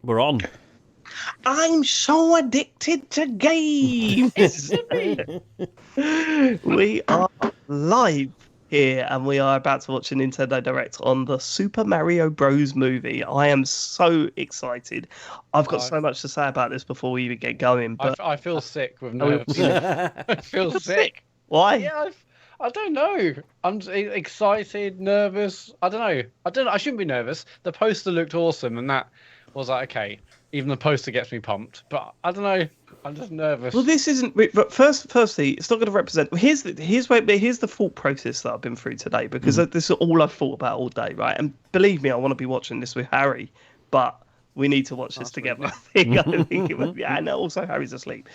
We're on. I'm so addicted to games. We are live here and we are about to watch a Nintendo Direct on the Super Mario Bros. Movie. I am so excited. I've got so much to say about this before we even get going. But I feel sick with nerves. I feel sick. Why? Yeah, I don't know. I'm excited, nervous. I don't know. I shouldn't be nervous. The poster looked awesome, and that was like, okay. Even the poster gets me pumped, but I don't know. I'm just nervous. Well, this isn't. Firstly, it's not going to represent. Here's the thought process that I've been through today, because this is all I've thought about all day, right? And believe me, I want to be watching this with Harry, but we need to watch this together. I think it would be, and also Harry's asleep.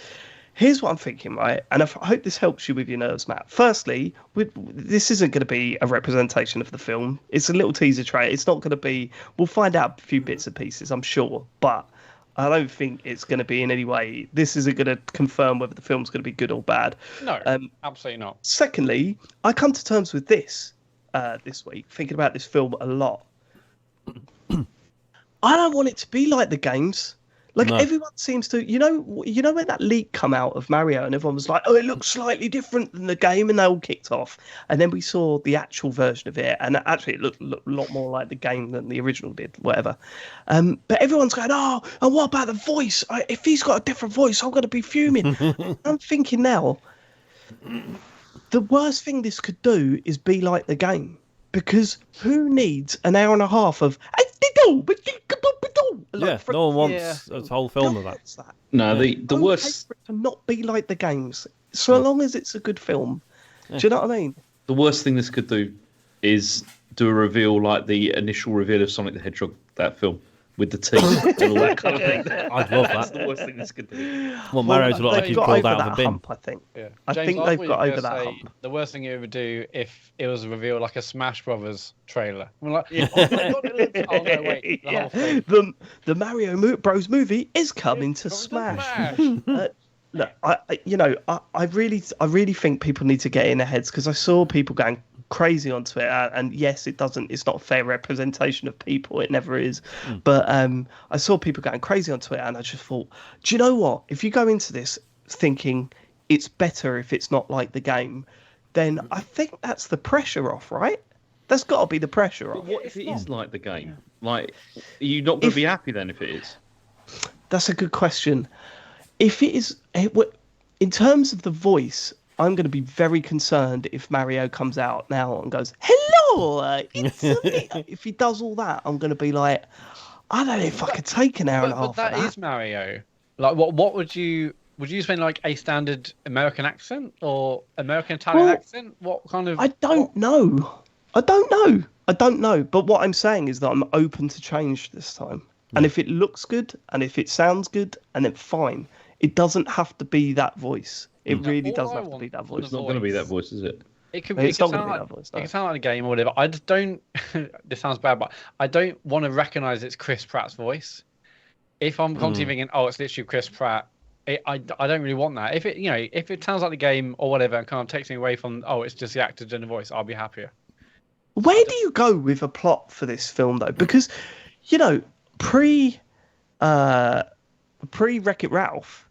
Here's what I'm thinking, right? And I hope this helps you with your nerves, Matt. Firstly, this isn't going to be a representation of the film. It's a little teaser trailer. It's not going to be. We'll find out a few bits and pieces, I'm sure, but I don't think it's going to be in any way. This isn't going to confirm whether the film's going to be good or bad. No, absolutely not. Secondly, I come to terms with this week, thinking about this film a lot. I don't want it to be like the games. Everyone seems to, you know when that leak come out of Mario and everyone was like, oh, it looks slightly different than the game, and they all kicked off. And then we saw the actual version of it, and actually it looked a lot more like the game than the original did, whatever. But everyone's going, oh, and what about the voice? If he's got a different voice, I'm going to be fuming. I'm thinking now, the worst thing this could do is be like the game. Because who needs an hour and a half of... Yeah, no one wants a whole film of that. No, the worst... For it to not be like the games, so long as it's a good film. Yeah. Do you know what I mean? The worst thing this could do is do a reveal like the initial reveal of Sonic the Hedgehog, that film, with the teeth and all that kind of thing. I'd love that. That's the worst thing this could do. Well, Mario's look like he's pulled out of a bin. Hump, I think. Yeah. I James, think they've got over that hump. The worst thing it would do if it was a reveal like a Smash Brothers trailer. I'm like, oh my God, oh no, wait, the whole thing. The Mario Bros. Movie is coming to Smash. Look, I really think people need to get in their heads, because I saw people going crazy on Twitter, and yes, it's not a fair representation of people, it never is, but I saw people going crazy on Twitter, and I just thought, do you know what, if you go into this thinking it's better if it's not like the game, then I think that's the pressure off, right? That's got to be the pressure off. But what if it is like the game? Like, are you not going to be happy then if it is? That's a good question. If it is, in terms of the voice, I'm going to be very concerned if Mario comes out now and goes, hello, it's me. If he does all that, I'm going to be like, I don't know if I could take an hour and a half. But that is Mario. Like, what would you spend like a standard American accent or American Italian accent? What kind of? I don't know. But what I'm saying is that I'm open to change this time. And if it looks good and if it sounds good, and then fine. It doesn't have to be that voice. It really doesn't have to be that voice. It's not going to be that voice, is it? It could be. It sound like a game or whatever. I just don't. This sounds bad, but I don't want to recognise it's Chris Pratt's voice. If I'm constantly thinking, oh, it's literally Chris Pratt, I don't really want that. If it sounds like the game or whatever, and kind of takes me away from, oh, it's just the actor doing the voice, I'll be happier. Where do you go with a plot for this film though? Because, pre Wreck-It Ralph,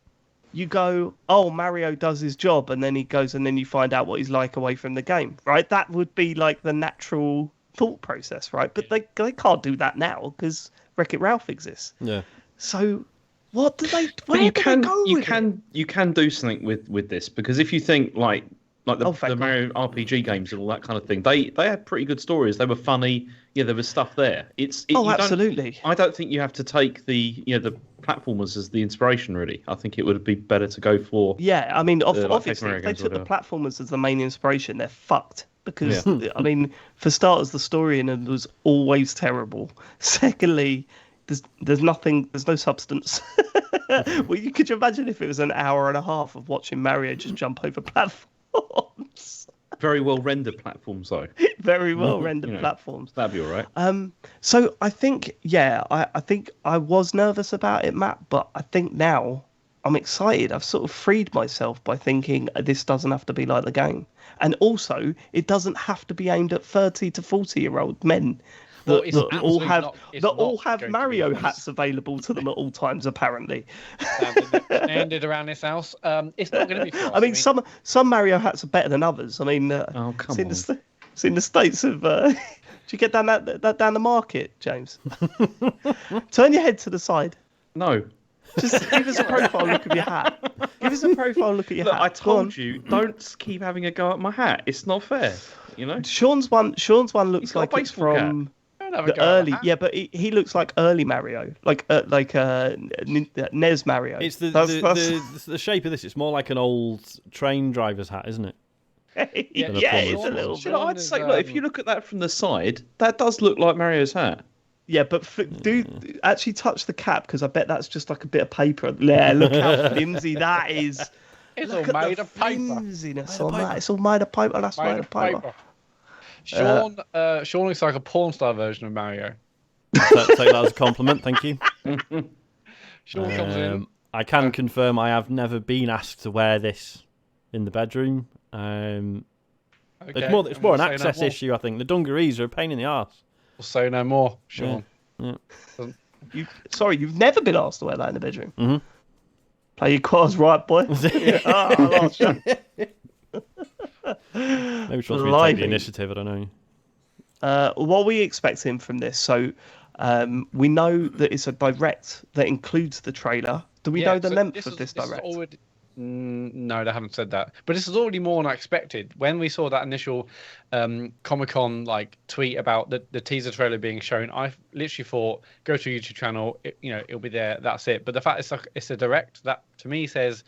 you go, oh, Mario does his job, and then he goes, and then you find out what he's like away from the game, right? That would be like the natural thought process, right? But they can't do that now because Wreck-It Ralph exists. Yeah. So what do they? You can do something with this, because if you think like the Mario RPG games and all that kind of thing, they had pretty good stories. They were funny. Yeah, there was stuff there. Absolutely. I don't think you have to take the platformers as the inspiration, really. I think it would be better to go for... Yeah, I mean, obviously, if they took the platformers as the main inspiration, they're fucked. Because, I mean, for starters, the story in it was always terrible. Secondly, there's no substance. Well, could you imagine if it was an hour and a half of watching Mario just jump over platforms? Very well rendered platforms, though. Very well rendered platforms. That'd be all right. So I think, I think I was nervous about it, Matt, but I think now I'm excited. I've sort of freed myself by thinking this doesn't have to be like the game. And also, it doesn't have to be aimed at 30 to 40-year-old men. that all have Mario hats available to them at all times, apparently. Standard around this house. It's not going to be for us. I mean, some Mario hats are better than others. I mean, come on. Seen the states of. Did you get down that down the market, James? Turn your head to the side. No. Just give us a profile look of your hat. Give us a profile look at your hat. I told you, don't keep having a go at my hat. It's not fair. You know. Sean's one looks like it's from the early. Yeah, but he looks like early Mario, like NES Mario. It's the shape of this. It's more like an old train driver's hat, isn't it? Yeah, it's a little bit. I'd say, look, if you look at that from the side, that does look like Mario's hat. Yeah, but do actually touch the cap, because I bet that's just like a bit of paper. Yeah, look how flimsy that is. It's all made of paper. Flimsiness on that. It's all made of paper. That's made of paper. Sean looks like a porn star version of Mario. Take that as a compliment, thank you. Sean comes in. I can confirm I have never been asked to wear this in the bedroom. It's more an access issue, I think. The dungarees are a pain in the arse. We'll say no more, Sean. Yeah. You've never been asked to wear that in the bedroom. Mm-hmm. Play your cards right, boy. Maybe she wants me to take the initiative, I don't know. What are we expecting from this? So we know that it's a direct that includes the trailer. Do we know the length of this direct? No, they haven't said that. But this is already more than I expected. When we saw that initial Comic-Con tweet about the teaser trailer being shown, I literally thought, go to a YouTube channel, it'll be there, that's it. But the fact it's a direct, that to me says,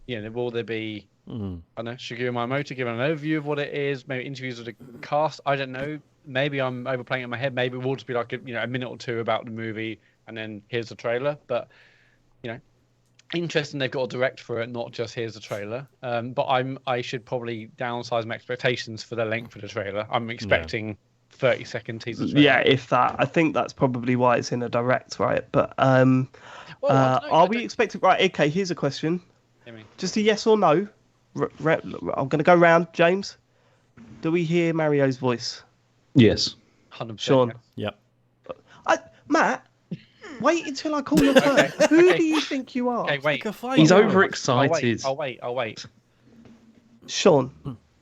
will there be, I don't know, Shigeru Miyamoto giving an overview of what it is, maybe interviews with the cast, I don't know. Maybe I'm overplaying it in my head. Maybe it will just be like a minute or two about the movie, and then here's the trailer. But, interesting they've got a direct for it, not just here's the trailer. But I should probably downsize my expectations for the length of the trailer. I'm expecting 30-second teaser trailer. Yeah, if that. I think that's probably why it's in a direct, right? But are we expecting... Right, okay, here's a question. Just a yes or no. I'm going to go round. James, do we hear Mario's voice? Yes. 100%. Sean? Yep. Matt? Wait until I call your turn. Who do you think you are? Okay, wait. He's overexcited. I'll wait. Sean.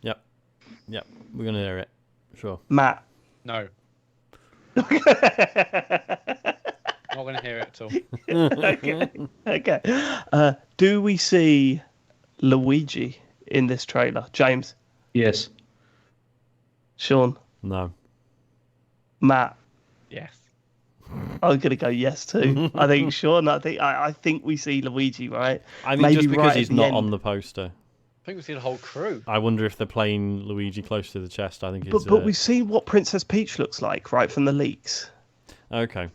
Yep. We're gonna hear it. Sure. Matt. No. Not gonna hear it at all. Okay. Do we see Luigi in this trailer? James. Yes. Sean. No. Matt. Yes. I'm gonna go yes too. I think Sean. I think we see Luigi, right? I mean, just because he's not on the poster. I think we see the whole crew. I wonder if they're playing Luigi close to the chest. I think. But we've seen what Princess Peach looks like, right, from the leaks. Okay.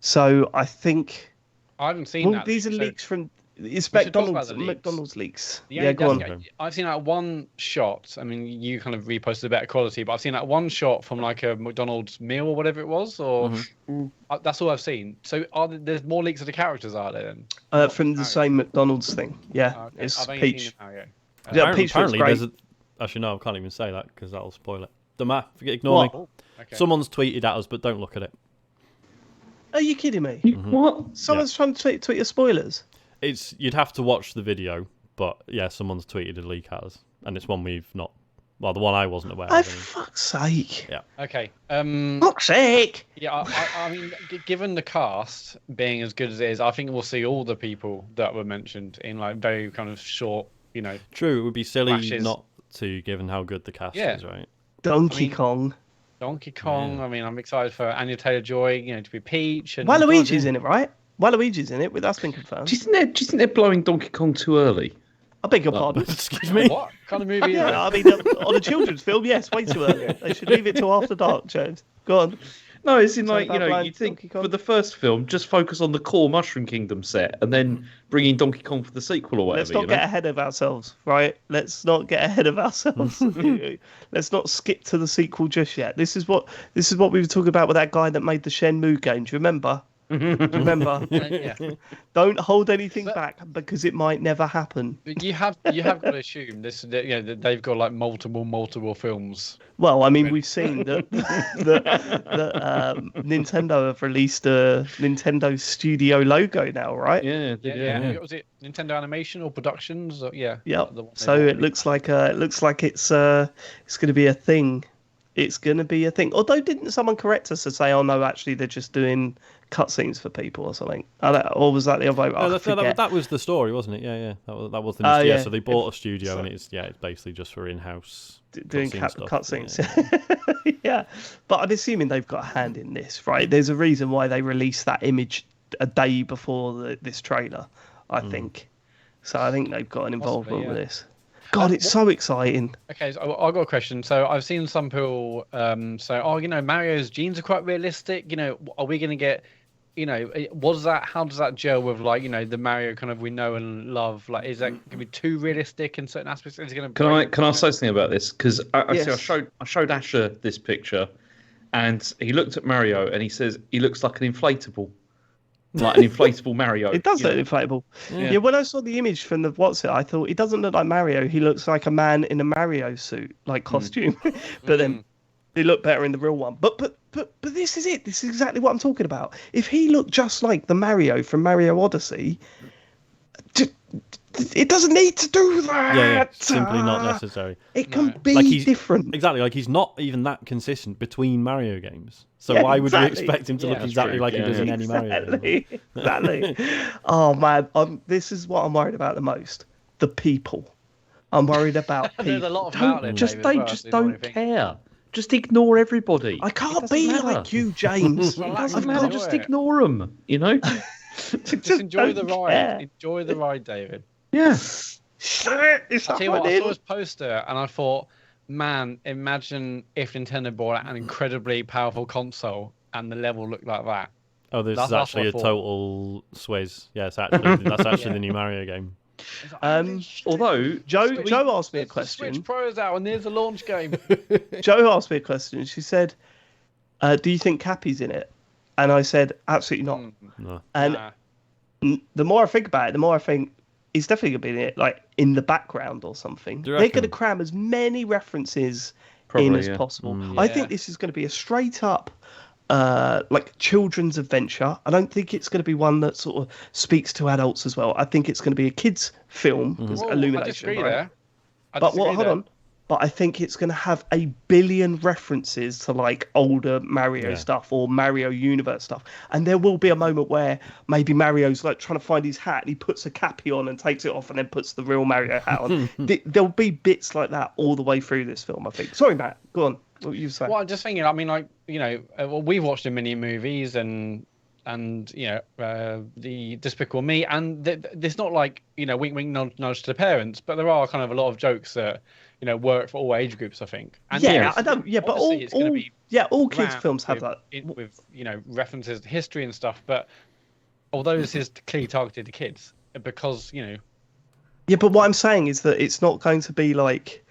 So I think. I haven't seen that. These are leaks from. It's McDonald's leaks. Yeah, go on. I've seen that one shot. I mean, you kind of reposted a better quality, but I've seen that one shot from like a McDonald's meal or whatever it was, or that's all I've seen. So there's more leaks of the characters, are there then? From the same McDonald's thing. Yeah, okay. it's Peach. Peach apparently actually, no, I can't even say that because that'll spoil it. Ignore me. Okay. Someone's tweeted at us, but don't look at it. Are you kidding me? What? Someone's trying to tweet your spoilers? You'd have to watch the video, but yeah, someone's tweeted a leak at us, and it's one we've not. Well, the one I wasn't aware of. Oh, fuck's sake! Yeah. Okay. Fuck's sake! Yeah, I mean, given the cast being as good as it is, I think we'll see all the people that were mentioned in like very kind of short, True, it would be silly flashes. Not to, given how good the cast is, right? Donkey Kong. Yeah. I mean, I'm excited for Anya Taylor-Joy, to be Peach. And Waluigi's in it, right? Waluigi's in it. That's been confirmed. Do you think they're blowing Donkey Kong too early? I beg your pardon. Excuse me. What kind of movie? Yeah, I mean, on a children's film, yes, way too early. They should leave it till after dark, James. Go on. No, it's in you think for the first film, just focus on the core Mushroom Kingdom set, and then bring in Donkey Kong for the sequel or whatever. Let's not get ahead of ourselves, right? Let's not get ahead of ourselves. Let's not skip to the sequel just yet. This is what we were talking about with that guy that made the Shenmue game. Do you remember? Remember, Yeah. don't hold anything back because it might never happen. But you have got to assume this. That they've got like multiple films. Well, I mean, we've seen that Nintendo have released a Nintendo Studio logo now, right? Yeah. Was it Nintendo Animation or Productions? Or, yeah. Yep. So it looks like it's going to be a thing. It's going to be a thing. Although, didn't someone correct us to say, "Oh no, actually, they're just doing cutscenes for people or something"? Or was that the other way? No, that was the story, wasn't it? Yeah. That was the news. Yeah. So they bought a studio, and it's basically just for in-house doing cutscenes. Yeah. But I'm assuming they've got a hand in this, right? There's a reason why they released that image a day before this trailer, I think. So I think they've got an involvement with this. God, it's so exciting. Okay, so I've got a question. So I've seen some people say, "Oh, Mario's genes are quite realistic. Are we going to get, how does that gel with the Mario kind of we know and love? Like, is that going to be too realistic in certain aspects? Is it going to? Can I say something about this? Because I showed Asher this picture, and he looked at Mario and he says he looks like an inflatable. Like an inflatable Mario. It does look inflatable. Yeah, when I saw the image from the I thought he doesn't look like Mario. He looks like a man in a Mario suit, like costume. But then he looked better in the real one. But this is it. This is exactly what I'm talking about. If he looked just like the Mario from Mario Odyssey, it doesn't need to do that. Yeah, simply not necessary. It can be different. Exactly, like he's not even that consistent between Mario games. So why would you expect him to look exactly like he does in any Mario game? Exactly. Oh man, this is what I'm worried about the most. The people. I'm worried about people. There's a lot of outlets. Just don't care. Just ignore everybody. I can't be like you, James. It doesn't matter. Just ignore them. Just enjoy the ride. Enjoy the ride, David. Yeah. I tell you what, I saw this poster and I thought, man, imagine if Nintendo brought out an incredibly powerful console and the level looked like that. Oh, this is actually a total swizz. Yes, that's actually the new Mario game. Although Joe asked me a question. Switch Pro is out and there's a launch game. Joe asked me a question. She said, "Do you think Cappy's in it?" And I said, "Absolutely not." No. And the more I think about it, the more I think he's definitely gonna be in it, like in the background or something. They're gonna cram as many references in as possible. I think this is gonna be a straight up like children's adventure. I don't think it's going to be one that sort of speaks to adults as well. I think it's going to be a kids' film. Illumination. I disagree there. Hold on. But I think it's going to have 1 billion references to like older Mario stuff or Mario Universe stuff. And there will be a moment where maybe Mario's like trying to find his hat and he puts a cappy on and takes it off and then puts the real Mario hat on. There'll be bits like that all the way through this film, I think. Sorry, Matt. Go on. What were you saying? Well, I'm just thinking, I mean, like, we've watched the mini movies and the Despicable Me, and there's not like, wink, wink, nudge to the parents, but there are kind of a lot of jokes that, work for all age groups, I think. And I don't. Yeah, but all kids' films have that with references to history and stuff. But although this is clearly targeted to kids, because Yeah, but what I'm saying is that it's not going to be like,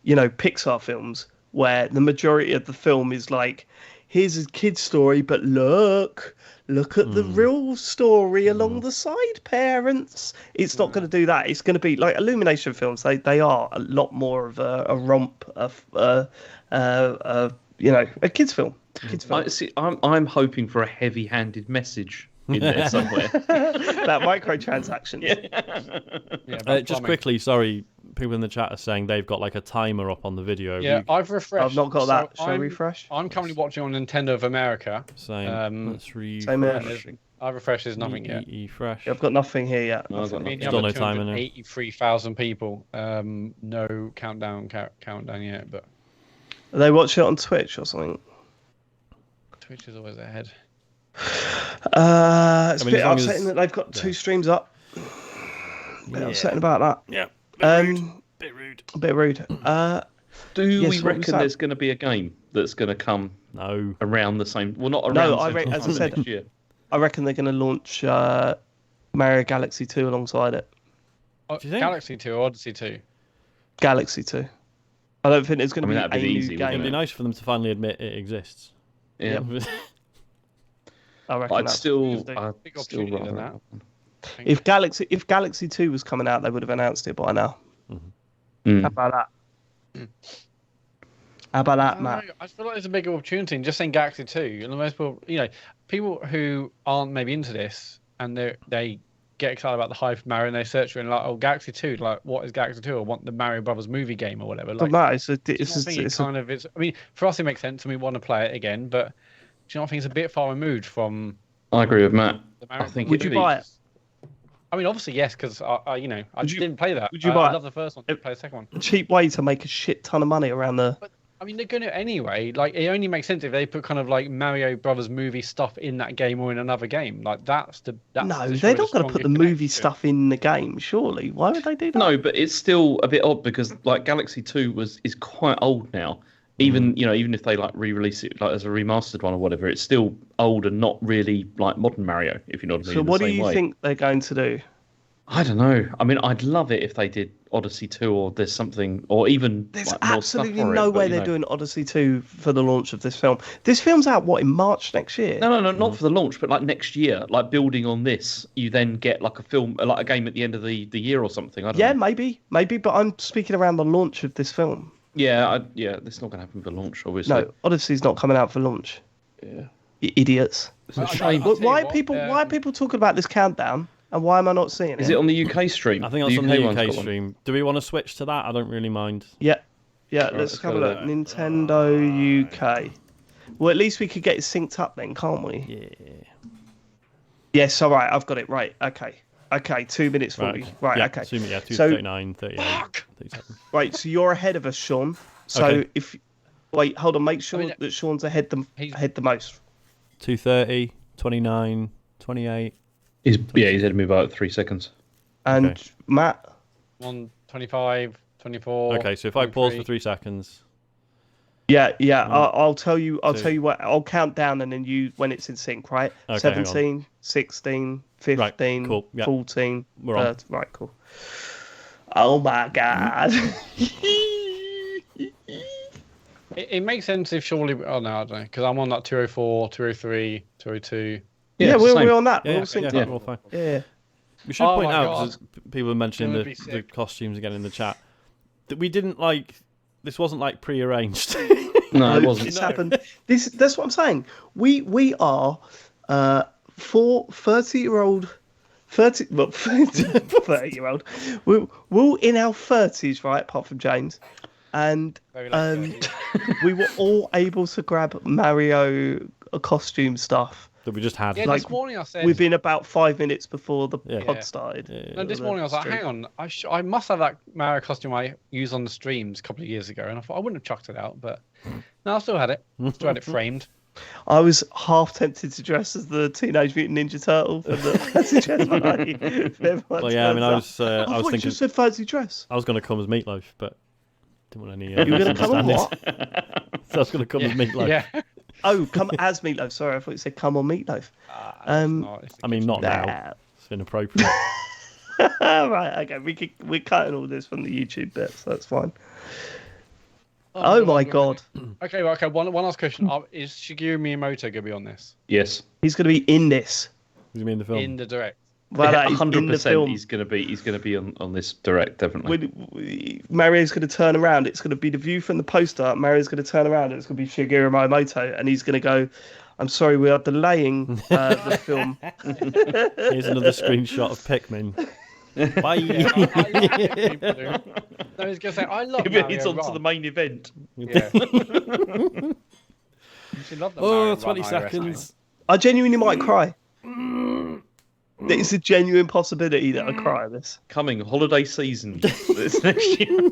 Pixar films where the majority of the film is like, here's a kid's story, but look at the real story along the side, parents. It's not going to do that. It's going to be like Illumination films. They are a lot more of a romp, a kid's film. I'm hoping for a heavy-handed message in there somewhere. That microtransaction. Just quickly, sorry, people in the chat are saying they've got like a timer up on the video. Yeah, I've refreshed. I've not got that. Shall I refresh? I'm currently watching on Nintendo of America. Same. Let's refresh. Same. I've refreshed. There's nothing yet. Refresh. I've got nothing here yet. No, I've got nothing. Still no timer now. 83,000 people. No countdown yet, but. Are they watching it on Twitch or something? Twitch is always ahead. It's a bit upsetting that they've got 2 streams up. Bit upsetting about that. Yeah. Bit rude. A bit rude. Do we reckon there's going to be a game that's going to come around the same? Well, not around. No, as I said, next year. I reckon they're going to launch Mario Galaxy 2 alongside it. Do you think? Galaxy 2 or Odyssey 2? Galaxy 2. I don't think it's going to be a new game. It'd be nice for them to finally admit it exists. Yeah. I reckon I'd still big opportunity than that. If Galaxy 2 was coming out, they would have announced it by now. Mm. How about that? How about that, Matt? I feel like there's a bigger opportunity in just saying Galaxy 2. And the most people, people who aren't maybe into this and they get excited about the hype of Mario and they search for it and like, oh, Galaxy 2, like, what is Galaxy 2? I want the Mario Brothers movie game or whatever. Like, no, I mean, for us it makes sense and we want to play it again, but do you not think it's a bit far removed from? I agree with Matt. I think would you buy it? I mean, obviously yes, because I didn't play that. Would you buy it? I love the first one. Play the second one. A cheap way to make a shit ton of money around the. But, I mean, they're going to anyway. Like, it only makes sense if they put kind of like Mario Brothers movie stuff in that game or in another game. Like, that's no, they're not going to put the movie stuff in the game. Surely, why would they do that? No, but it's still a bit odd because like Galaxy 2 is quite old now. Even even if they like re-release it like as a remastered one or whatever, it's still old and not really like modern Mario. If you know what I mean. So, what do you think they're going to do? I don't know. I mean, I'd love it if they did Odyssey 2 or there's something, or even there's like, more absolutely stuff for no it, way they're doing Odyssey 2 for the launch of this film. This film's out what in March next year? No, not for the launch, but like next year, like building on this, you then get like a film, like a game at the end of the year or something. I don't know. maybe, but I'm speaking around the launch of this film. Yeah, this is not going to happen for launch, obviously. No, Odyssey's not coming out for launch. Yeah, idiots. It's a shame. Why are people talking about this countdown? And why am I not seeing it? Is it on the UK stream? I think that's on the UK stream. Do we want to switch to that? I don't really mind. Yeah, let's have a look. Nintendo UK. Well, at least we could get it synced up then, can't we? Yeah. Yes, all right, I've got it. Right, okay, 2 minutes 40. Right, yeah, okay. 2:39, 38, 37. Right, so you're ahead of us, Sean. So Okay. wait, hold on, make sure that Sean's ahead the most. 2:30, 29, 28. He's ahead of me by 3 seconds. And Okay. Matt? 1:25, 24. Okay, so if I pause for 3 seconds. Yeah. I'll tell you what. I'll count down, and then you when it's in sync, right? Okay, 17, 16, 15, Right, cool, yeah. 14. We're on. Right, cool. Oh my god. It makes sense if surely. Oh no, I don't know because I'm on that 204, 203, 202. Yeah, we're on that. Yeah, we're all synced yeah, up. we're fine. Yeah. We should point out, because people were mentioning It's gonna the costumes again in the chat, that we didn't this wasn't pre-arranged. No, it wasn't. It's happened. That's what I'm saying. We are 30-year-old. 30-year-old. We're in our 30s, right? Apart from James, and we were all able to grab Mario costume stuff. That we just had. Yeah, this morning I said within about 5 minutes before the pod started. No, this morning I was like, hang on, I must have that Mario costume I used on the streams a couple of years ago, and I thought I wouldn't have chucked it out, but no, I still had it. Still had it framed. I was half tempted to dress as the Teenage Mutant Ninja Turtle for the fancy dress party. Well, yeah, I mean, I was thinking. You just said fancy dress. I was going to come as Meatloaf, but didn't want any. You were going to come as what? So I was going to come as Meatloaf. Yeah. Oh, come as Meatloaf. Sorry, I thought you said come on Meatloaf. I mean, not now. It's inappropriate. Right, okay. We're cutting all this from the YouTube bit, so that's fine. Oh my god. Okay, One last question. Is Shigeru Miyamoto going to be on this? Yes. He's going to be in this. He's going to be in the film. In the direct. Well, Yeah, in the 100%. film. He's going to be on this direct, definitely. Mario's going to turn around. It's going to be the view from the poster. Mario's going to turn around. And it's going to be Shigeru Miyamoto, and he's going to go, "I'm sorry, we are delaying the film." Here's another screenshot of Pikmin. Bye. No, he's going to say, "I love Maybe Mario it's on to Run." the main event. Yeah. She loved the Mario 20 Run seconds. I genuinely might cry. It's a genuine possibility that I cry at this. Coming holiday season this next year.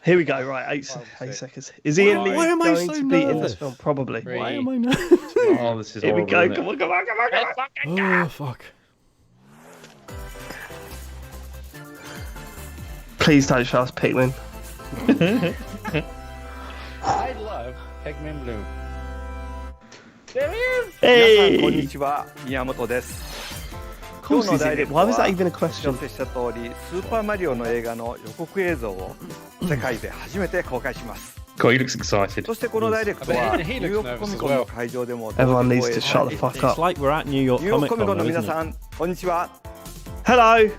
Here we go. Right, 8 seconds. Is Ian Lee Why am I going so to be in nervous? this film? Probably. Why am I not? Oh, this is Here we horrible, go. isn't Come it? on. Oh, fuck. Please don't show us Pikmin. I love Pikmin Blue. Hey! こんにちは、宮本です。 Of course he's in it. Why was that even a お知 question? らせした通り、スーパーマリオの映画の予告映像を世界で初めて公開します。God, he looks excited. そしてこのダイレクトは He ニューヨークコミコンの会場でも Everyone needs to shut the fuck It's up. like we're at New York ニューヨー Comic クコミコン Con, の though, 皆 isn't さ it? んこんにちは。 Hello.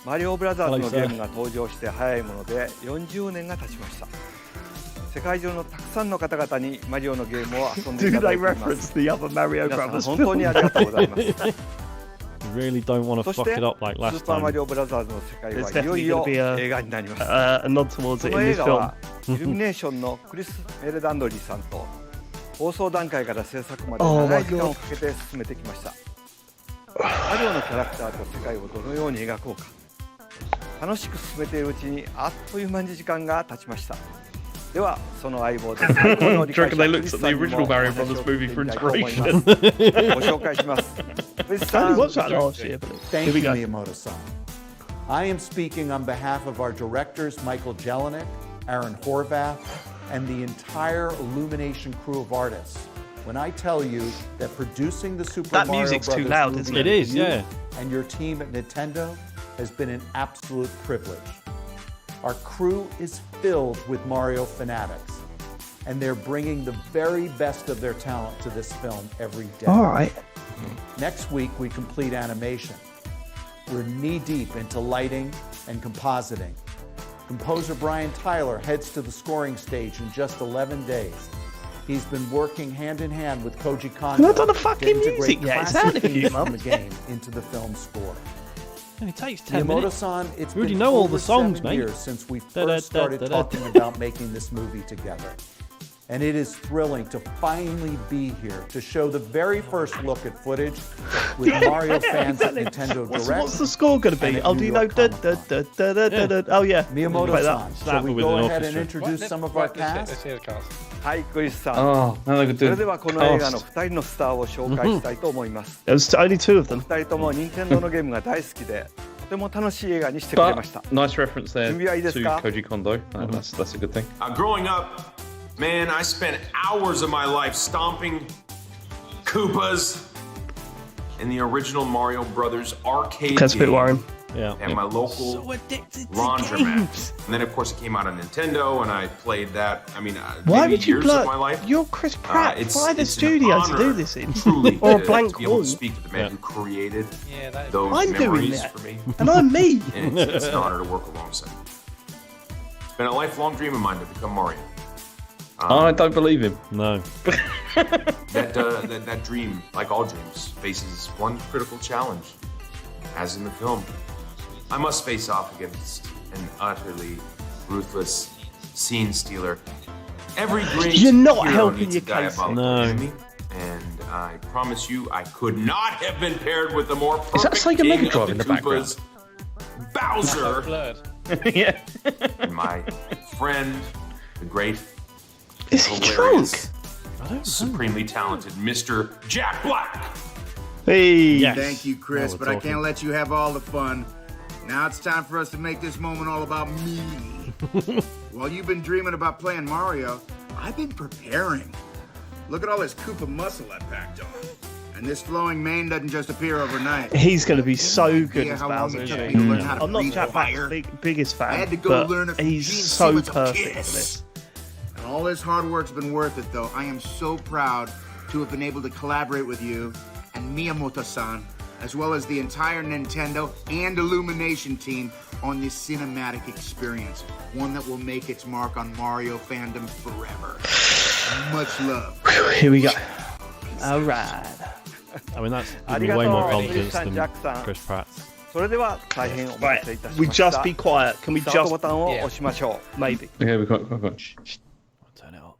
マリオブラザーズのゲームが登場して早いもので40年が経ちました。世界中のたくさんの方々にマリオのゲームを遊んでい Do ただ they いています reference the other Mario 皆さん Brothers 本当にありがとうございます You really don't want to そし fuck て it up like スー last パーマ time. リオブラザーズの世界 There's はいよい definitely よ going to be 映画になります a nod towards こ it の in 映 this 画 film. はイルミネーションのクリス・メルダンドリーさんと放送段階から制作まで Oh 長 my い時間 God をかけて進めてきましたマリオのキャラクターと世界をどのように描こうか楽しく進めているうちにあっという間に時間が経ちましたではその相棒で最高の理解者 Do you reckon they looked at the original Mario Brothers movie for ご紹介しますクリス I さ only ん watched that last year, but Thank here we you, go. Miyamoto-san. I am speaking on behalf of our directors, Michael Jelinek, Aaron Horvath, and the entire Illumination crew of artists. When I tell you that producing the Super That Mario music's Brothers too loud, movie isn't it? It is, with you yeah. and your team at Nintendo has been an absolute privilege. Our crew is filled with Mario fanatics, and they're bringing the very best of their talent to this film every day. All right. Next week, we complete animation. We're knee-deep into lighting and compositing. Composer Brian Tyler heads to the scoring stage in just 11 days. He's been working hand-in-hand with Koji Kondo I've not done the fucking to integrate music yet. It's classic out of you, themes from Mum. the game into the film score. It takes 10 minutes. Miyamoto-san, it's We already been know all over the songs, 7 mate. years since we Da, da, first da, started da, da. talking about making this movie together. And it is thrilling to finally be here to show the very first look at footage with Mario fans at Nintendo What's Direct. the score going to and be? at Oh, New do you know? York Comic-Con. Oh, yeah. Like Miyamoto-san, that. shall we with go an ahead and orchestra. introduce some of our Let's cast? hear the cast. はいクリスさん Oh, now they could そ do れではこの映画の cast. 2人のスターを紹介したいと思います There was only two of them. 2人とも任天堂のゲームが大好きでとても楽しい映画にしてくれました But nice reference there 準備はいいですか to Koji Kondo. That's a good thing. Growing up, man, I spent hours of my life stomping Koopas in the original Mario Brothers arcade That's a bit game worrying. Yeah. at my local laundromat. And then, of course, it came out on Nintendo, and I played that. I mean, Why maybe would you years blur? of my life. You're Chris Pratt. It's Find a it's an studio to do honor, this in. truly, Or a to blank be able wall. to speak to the man Yeah. who created Yeah, that is those I'm doing memories that. for me. And I'm me. And it's an honor to work alongside. It's been a lifelong dream of mine to become Mario. I don't believe him. No. That dream, like all dreams, faces one critical challenge. As in the film, I must face off against an utterly ruthless scene stealer. Every great You're not hero helping needs your a case. diabolical No. enemy, and I promise you, I could not have been paired with a more Is that perfect Sega king Mega of Drive in the Koopas, Bowser, blurred. Yeah. and my friend, the great, Is he hilarious, drunk? supremely talented Mr. Jack Black. Hey. Yes. Thank you, Chris, Now we're but I talking. can't let you have all the fun. Now it's time for us to make this moment all about me. While you've been dreaming about playing Mario, I've been preparing. Look at all this Koopa muscle I packed on. And this flowing mane doesn't just appear overnight. He's going to be so good idea as how long Bowser. it isn't took he? me to learn how to I'm not breathe Jack Black's fire. biggest fan, I had to go but learn a few he's genes, see so what's a perfect for kiss. this. And all this hard work's been worth it, though. I am so proud to have been able to collaborate with you and Miyamoto-san, as well as the entire Nintendo and Illumination team on this cinematic experience. One that will make its mark on Mario fandom forever. Much love. Here we go. All right. I mean, that's あ giving り me が way と more うクリス confidence さん、ジャッ than クさん Chris Pratt's. それでは大変お待たせいたしました We just be quiet. Can we スタートボ just タンを押しましょう maybe? Okay, we've got. Turn it up.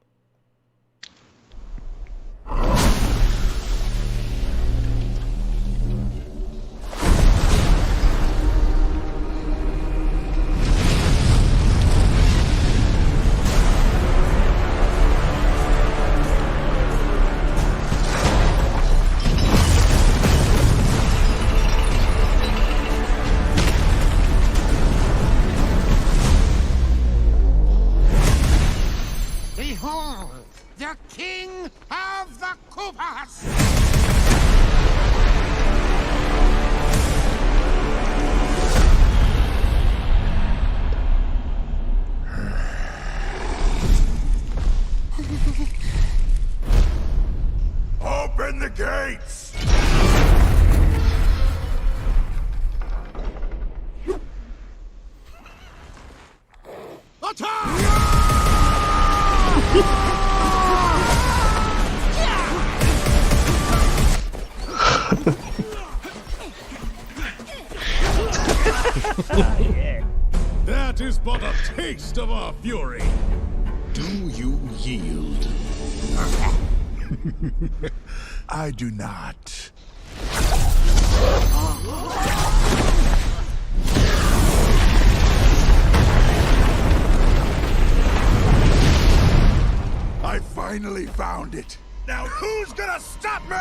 Yeah. That is but a taste of our fury. Do you yield? I do not. I finally found it. Now who's gonna stop me?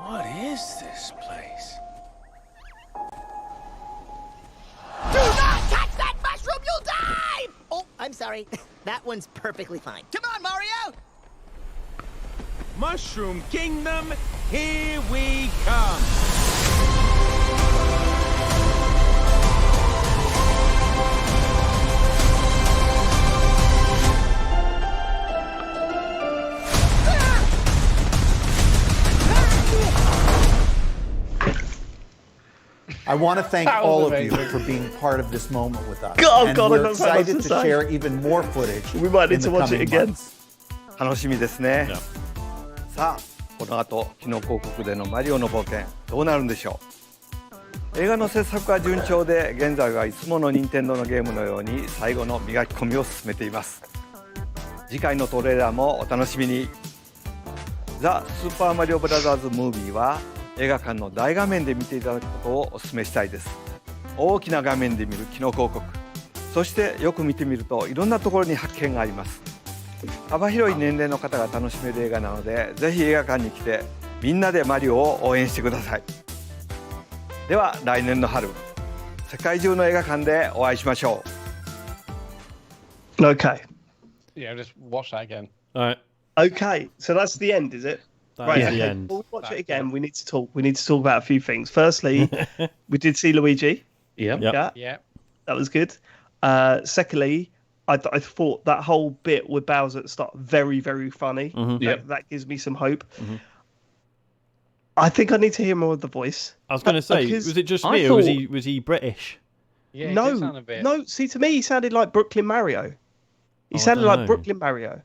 What is this place? Do not touch that mushroom, you'll die! Oh, I'm sorry. That one's perfectly fine. Come on, Mario! Mushroom Kingdom, here we come! I want to thank all of you for being part of this moment with us. God, and God, we're I've got so much excited to to say. share even more footage. We might need in the to watch it coming again. months. 楽しみですね。さあ、この後、キノコ王国でのマリオの冒険、どうなるんでしょう。映画の制作は順調で、現在はいつもの任天堂のゲームのように最後の磨き込みを進めています。次回のトレーラーもお楽しみに。ザ・スーパーマリオブラザーズ・ムービーは映画館の大画面で見ていただくことをお勧めしたいです。大きな画面で見るキノコ王国、そしてよく見てみるといろんなところに発見があります。幅広い年齢の方が楽しめる映画なので、ぜひ映画館に来てみんなでマリオを応援してください。では来年の春、世界中の映画館でお会いしましょう。 Okay. Yeah, just watch that again. All right. Okay, so that's the end, is it? That's the end. Before we watch it again, we need to talk. We need to talk about a few things. Firstly, we did see Luigi. Yeah. Yeah. That was good. Secondly, I thought that whole bit with Bowser at the start very, very funny. That gives me some hope. I think I need to hear more of the voice. I was going to say, was it just me, or was he British? Yeah, he did sound a bit... No. See, to me, he sounded like Brooklyn Mario. He sounded like Brooklyn Mario.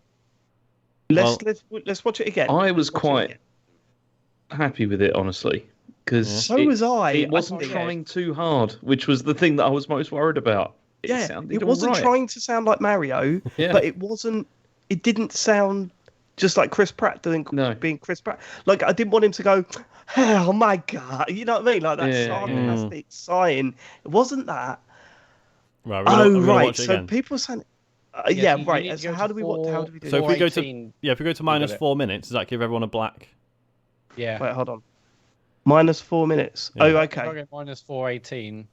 Let's watch it again. I was quite happy with it, honestly, because so was I. It wasn't trying too hard, which was the thing that I was most worried about. It wasn't trying to sound like Mario, but it wasn't. It didn't sound just like Chris Pratt being Chris Pratt. Like I didn't want him to go, oh my god, you know what I mean? Like that sarcastic sighing. It wasn't that. Right. Right. So people saying. Right. So how do we do? So if we go to minus 4 minutes, does that give everyone a black? Yeah. Wait, hold on. Minus 4 minutes. Yeah. Oh, okay. I'll go minus 4:18.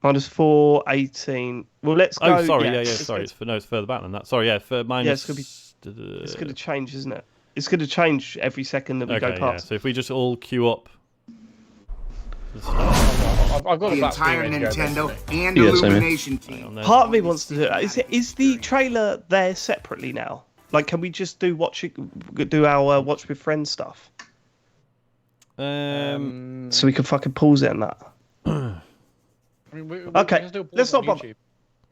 Minus 4:18. Well, let's go. Oh, sorry. Sorry, it's further back than that. Sorry, for minus. It's going to change, isn't it? It's going to change every second that we go past. Yeah. So if we just all queue up. I've got the entire Nintendo and Illumination team. Part of me wants to do it. Is the trailer there separately now? Like, can we just do our watch with friends stuff? So we can fucking pause it and that. Okay, let's not bother.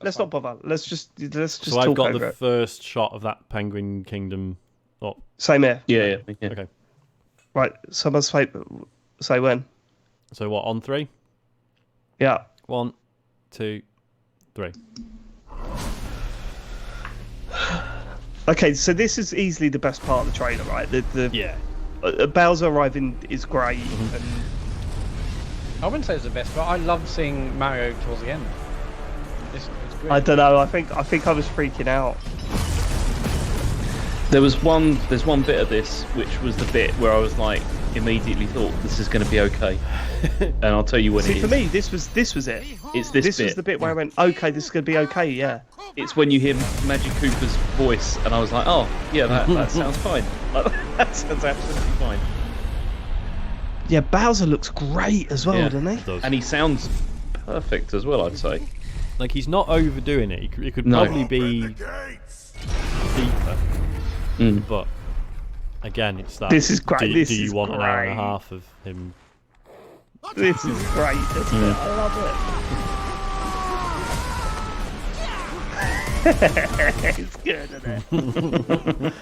Let's not bother. Let's just So I've got the first shot of that Penguin Kingdom. Oh. Same here. Yeah. Okay. Right. Someone say when. So what, on 3? Yeah. 1, 2, 3. Okay, so this is easily the best part of the trailer, right? Bowser arriving is great. And I wouldn't say it's the best, but I love seeing Mario towards the end. It's great. I don't know. I think I was freaking out. There's one bit of this which was the bit where I was like, immediately thought this is going to be okay, and I'll tell you when it is. For me, this was it. It's this bit. Was the bit where I went, okay, this is going to be okay. Yeah. It's when you hear Magic Cooper's voice, and I was like, oh yeah, that sounds fine. That sounds absolutely fine. Yeah, Bowser looks great as well, doesn't he? He does. And he sounds perfect as well, I'd say. Like he's not overdoing it. It could probably be deeper, but Again, it's that. This is great. Do This you is want an hour and a great. half of him? This is great, isn't it? I love it. It's good, isn't it?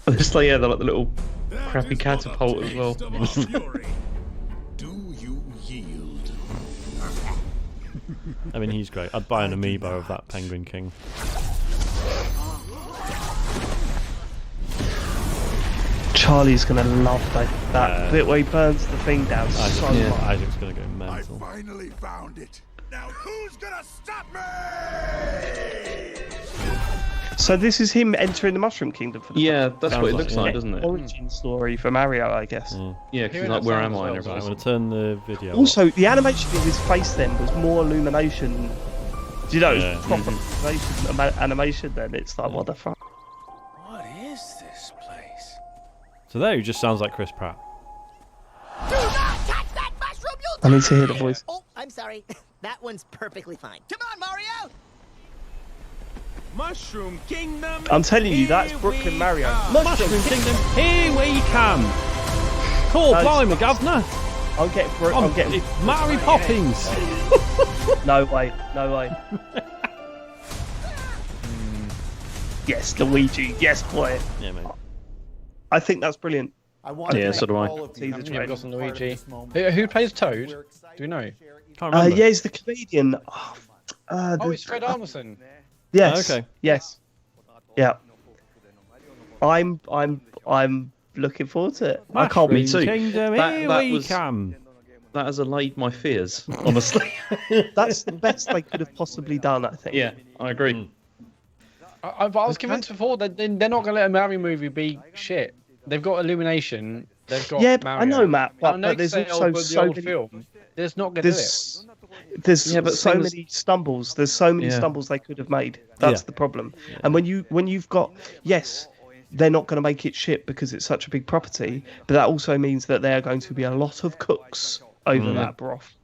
It's like, yeah, they're like the little crappy catapult as well. Do you yield? I mean, he's great. I'd buy an amiibo of that Penguin King. Charlie's gonna love that bit where he burns the thing down so much. Isaac's gonna go mental. I finally found it. Now who's gonna stop me? So this is him entering the Mushroom Kingdom for the that's what it looks like, doesn't it? Origin story for Mario, I guess. Yeah, because like, where am I? And I'm everything. going to turn the video Also, the animation of his face then was more illumination. Do you know? It was proper animation then. It's like, what the fuck? What is this place? So there he just sounds like Chris Pratt. Do not touch that mushroom, you'll I need to hear the voice. Oh, I'm sorry. That one's perfectly fine. Come on, Mario! Mushroom Kingdom. I'm telling you, that's here Brooklyn we Mario. come. Mushroom Kingdom, here we come. Cool, blimey, governor. I'm getting It's Mary Poppins. No way, no way. Yes, Luigi. Yes, boy. Yeah, mate. I think that's brilliant. I want Yeah, to so do I. all of you Teaser for trailer. You've got some being part of Luigi. this moment. Who plays Toad? Do we know? Can't remember. Yeah, he's the comedian. Oh, it's Fred Armisen. Yes. Okay. Yes. Yeah. I'm looking forward to it. I can't Me wait. too. Kingdom, here we come. That has allayed my fears, honestly. That's the best they could have possibly done, I think. Yeah, I agree. I was convinced before that they're not going to let a Mario movie be shit. They've got Illumination. They've got Yeah, Mario. I know, Matt, I but know there's they say, also but so the old many. film. There's not going to do it. There's but so things- many stumbles. There's so many stumbles they could have made. That's the problem. And when you've got they're not going to make it shit because it's such a big property, but that also means that there are going to be a lot of cooks over that broth,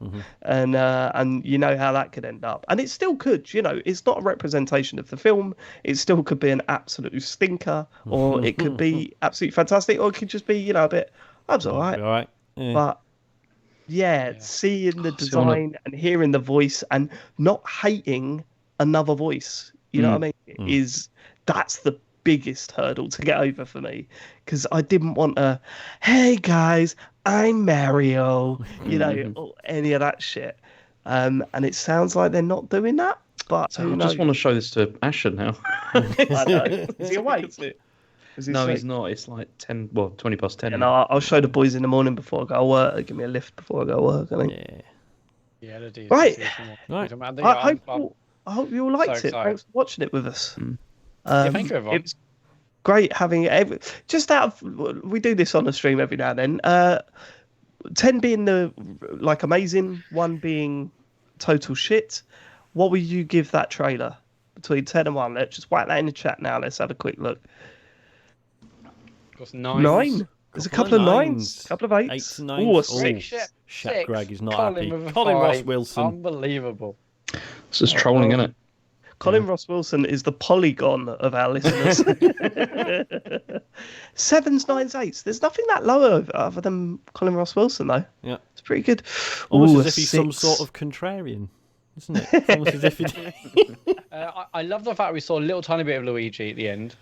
and you know how that could end up. And it still could. You know, it's not a representation of the film. It still could be an absolute stinker, or it could be absolutely fantastic, or it could just be a bit. That's all right. All right. Yeah. But seeing the design and hearing the voice and not hating another voice, you know what I mean, that's the biggest hurdle to get over for me, because I didn't want hey guys, I'm Mario, or any of that shit. And it sounds like they're not doing that. But I just want to show this to Asher now. I know. Is he awake? No, he's not. It's like 20 past 10. And I'll show the boys in the morning before I go to work. They give me a lift before I go to work, I think. Yeah, they do. Right. Right. I hope you all liked it. excited. Thanks for watching it with us. Thank you, everyone. It was great having just out of, we do this on the stream every now and then. 10 being the amazing, 1 being total shit. What would you give that trailer between 10 and 1? Let's just whack that in the chat now. Let's have a quick look. Got 9. 9. There's a couple of 9s, a couple of 8s. 8 to 9. Ooh, a 6. Shaq Greg is not Colin happy. with a Colin 5. Ross Wilson. Unbelievable. This is trolling, isn't it? Colin Ross Wilson is the polygon of our listeners. 7s, 9s, 8s. There's nothing that low other than Colin Ross Wilson, though. Yeah. It's pretty good. Almost Ooh, as if he's some 6. sort of contrarian, isn't it? Almost as if he... I love the fact we saw a little tiny bit of Luigi at the end,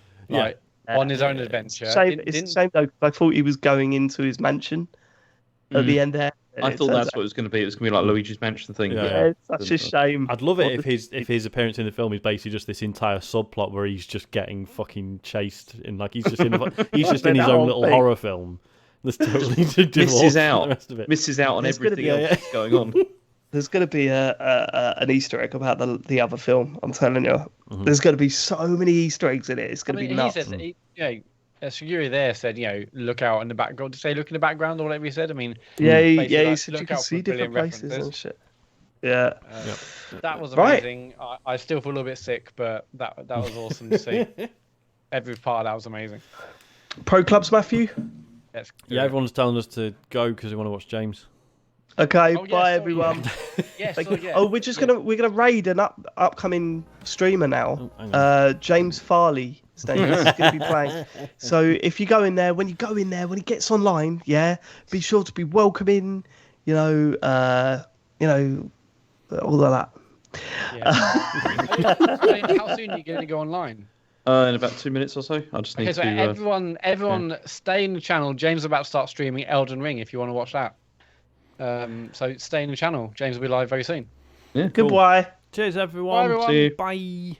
on his own adventure. It's a shame, though, 'cause I thought he was going into his mansion at the end there. I thought that's what it was going to be. It was going to be like Luigi's Mansion thing. Yeah, it's such a shame. I'd love it if his appearance in the film is basically just this entire subplot where he's just getting fucking chased in he's just in his own little horror film. That's totally misses out. The rest of it. Misses out on everything else that's going on. There's going to be an Easter egg about the other film. I'm telling you, there's going to be so many Easter eggs in it. It's going to be nuts. He said, Suguri there said, look out in the background. Did he say look in the background or whatever he said? I mean, he said you can see different places and shit. Yeah. That was amazing. Right. I still feel a little bit sick, but that was awesome to see. Every part of that was amazing. Pro clubs, Matthew? Yes. Yeah, everyone's telling us to go because they want to watch James. Okay, Oh, yeah, bye sorry, everyone. Yeah, Thank so, you. yeah. Oh, we're gonna raid an upcoming streamer now. hang on. James Farley. His name is going to be playing. So if you go in there, when he gets online, be sure to be welcoming. All of that. Yeah. How soon are you going to go online? In about 2 minutes or so. I just need So to. everyone, stay in the channel. James is about to start streaming Elden Ring. If you want to watch that, so stay in the channel. James will be live very soon. Yeah. Goodbye. Cheers, everyone. Bye, everyone. See you. Bye.